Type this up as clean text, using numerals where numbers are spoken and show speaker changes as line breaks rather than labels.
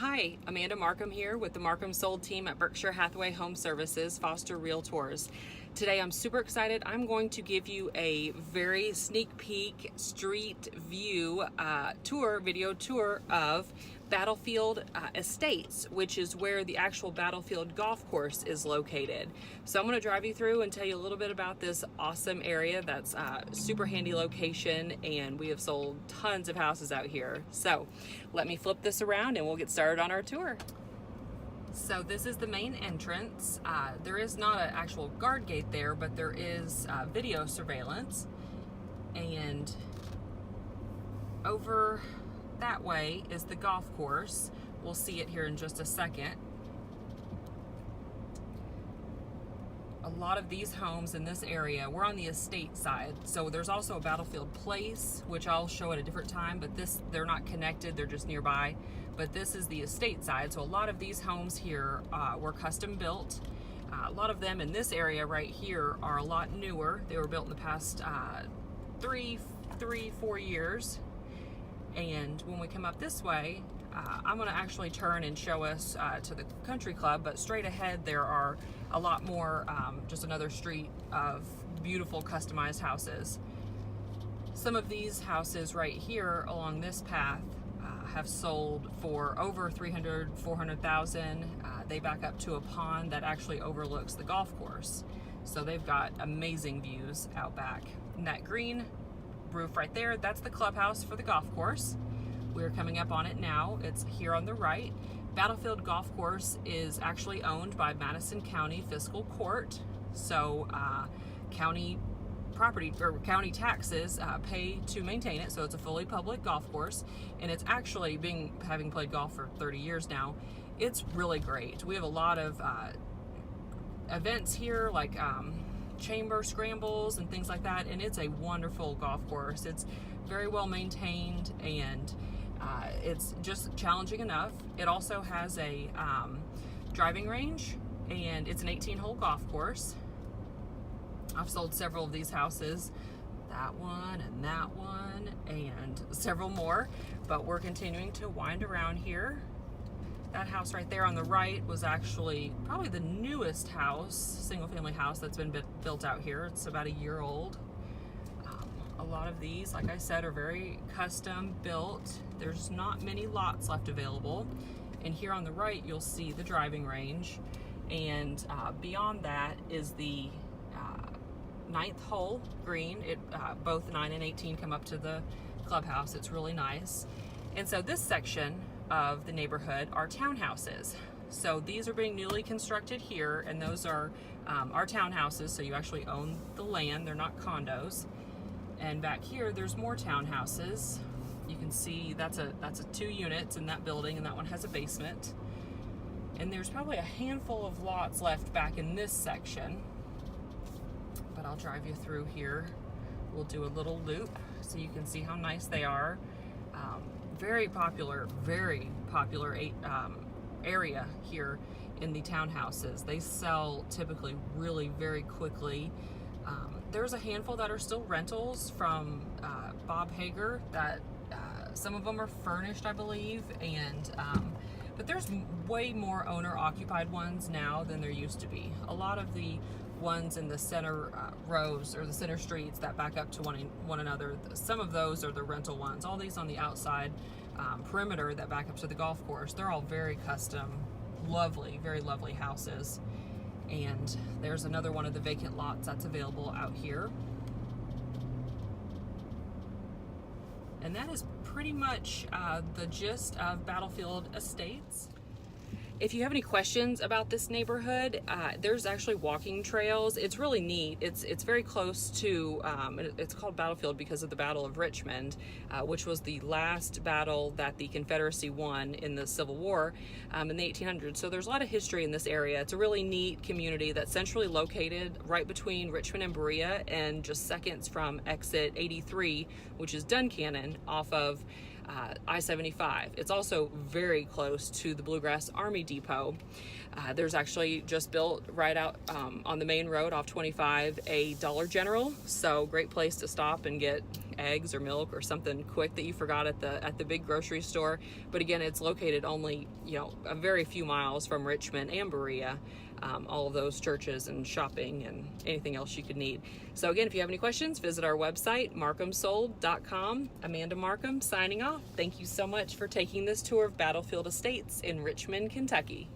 Hi, Amanda Markham here with the Markham Sold team at Berkshire Hathaway Home Services, Foster Realtors. Today I'm super excited. I'm going to give you a very sneak peek street view video tour of Battlefield Estates, which is where the actual Battlefield golf course is located. So I'm going to drive you through and tell you a little bit about this awesome area that's super handy location, and we have sold tons of houses out here. So let me flip this around and we'll get started on our tour. So this is the main entrance. There is not an actual guard gate there, but there is video surveillance. And over that way is the golf course. We'll see it here in just a second. A lot of these homes in this area, we're on the estate side. So there's also a Battlefield Place, which I'll show at a different time, but they're not connected, they're just nearby. But this is the estate side. So a lot of these homes here were custom built. A lot of them in this area right here are a lot newer. They were built in the past 4 years. And when we come up this way, I'm going to actually turn and show us to the country club, but straight ahead there are a lot more, just another street of beautiful customized houses. Some of these houses right here along this path have sold for over 300, 400,000. They back up to a pond that actually overlooks the golf course. So they've got amazing views out back. And that green roof right there, that's the clubhouse for the golf course. We're coming up on it now. It's here on the right. Battlefield Golf Course is actually owned by Madison County Fiscal Court. So county property or county taxes pay to maintain it. So it's a fully public golf course, and it's actually having played golf for 30 years now, it's really great. We have a lot of events here, like chamber scrambles and things like that, and it's a wonderful golf course. It's very well maintained, and it's just challenging enough. It also has a driving range, and it's an 18-hole golf course. I've sold several of these houses, that one and several more, but we're continuing to wind around here. That house right there on the right was actually probably the newest house, single-family house that's been built out here. It's about a year old. A lot of these, like I said, are very custom built. There's not many lots left available. And here on the right, you'll see the driving range. And beyond that is the 9th hole green. Both 9 and 18 come up to the clubhouse. It's really nice. And so this section of the neighborhood are townhouses. So these are being newly constructed here, and those are our townhouses, so you actually own the land. They're not condos. And back here, there's more townhouses. You can see that's a 2 units in that building, and that one has a basement. And there's probably a handful of lots left back in this section, but I'll drive you through here. We'll do a little loop so you can see how nice they are. Very popular area here in the townhouses. They sell typically really very quickly. There's a handful that are still rentals from Bob Hager that some of them are furnished, I believe, and but there's way more owner-occupied ones now than there used to be. A lot of the ones in the center rows or the center streets that back up to one another, some of those are the rental ones. All these on the outside perimeter that back up to the golf course, they're all very custom, lovely, very lovely houses. And there's another one of the vacant lots that's available out here. And that is pretty much the gist of Battlefield Estates. If you have any questions about this neighborhood, there's actually walking trails. It's really neat. It's very close to, it's called Battlefield because of the Battle of Richmond, which was the last battle that the Confederacy won in the Civil War in the 1800s. So there's a lot of history in this area. It's a really neat community that's centrally located right between Richmond and Berea, and just seconds from exit 83, which is Duncannon, off of I-75. It's also very close to the Bluegrass Army Depot. There's actually just built right out on the main road off 25 a Dollar General, so great place to stop and get eggs or milk or something quick that you forgot at the big grocery store. But again, it's located only, you know, a very few miles from Richmond and Berea. All of those churches and shopping and anything else you could need. So again, if you have any questions, visit our website, markhamsold.com. Amanda Markham signing off. Thank you so much for taking this tour of Battlefield Estates in Richmond, Kentucky.